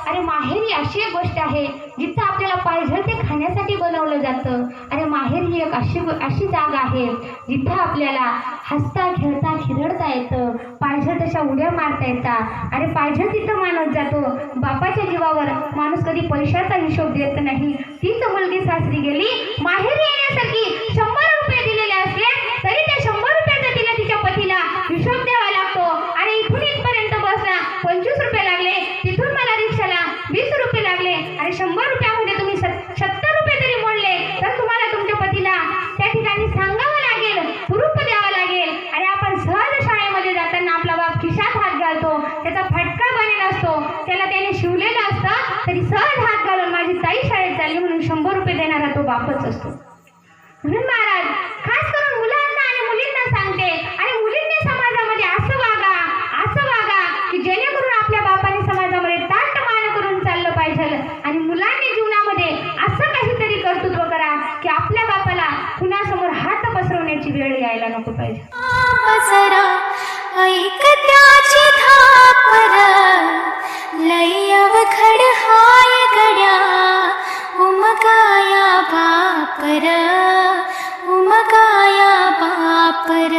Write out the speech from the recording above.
अरे माहेर ही अशी एक गोष्ट आहे जिथं आपल्याला पाहिजे ते खाण्यासाठी बनवलं जातं. अरे माहेर ही एक अशी जागा आहे जिथं आपल्याला हसता खेळता खिरडता येतं, पाहिजे तशा उड्या मारता येतात. अरे पाहिजे तिथं माणूस जातो. बापाच्या जीवावर माणूस कधी पैशाचा हिशोब देत नाही. तीच मुलगी सासरी गेली, माहेर येण्यासाठी 100 रुपये दिलेले असले तरी त्या 100 रुपयाचा तिला तिच्या पतीला हिशोब द्यावा लागतो. आणि इथून इथपर्यंत बसला 25 रुपये लागले, तिथून मला रिक्षाला 20 रुपये लागले. आणि 100 रुपयामध्ये तुम्ही 70 रुपये जरी मोडले तर तुम्हाला तुमच्या पतीला त्या ठिकाणी सांगावं लागेल, हुरूप द्यावा लागेल. आणि आपण सहज शाळेमध्ये जाताना आपला बाप खिशात हात घालतो, त्याचा फटका बनेल असतो, त्याला त्याने शिवलेलं असतं तरी सहज हात घालून माझी ताई शाळेत चालली म्हणून 100 रुपये देणारा तो बापच असतो. म्हणून महाराज खास करून मुलांना आणि मुलींना सांगते, आणि मुलींनी समाजामध्ये असं वागा की जेणेकरून आपल्या बापाने समाजामध्ये ताट मान करून चाललं पाहिजे. आणि मुलांनी जीवनामध्ये असं काहीतरी कर्तृत्व करा की आपल्या बापाला कुणासमोर हात पसरवण्याची वेळ यायला नको पाहिजे. ऐक त्याची धापर लय अवघड हाय गड्या, उमगाया बापर, उमगाया बापर.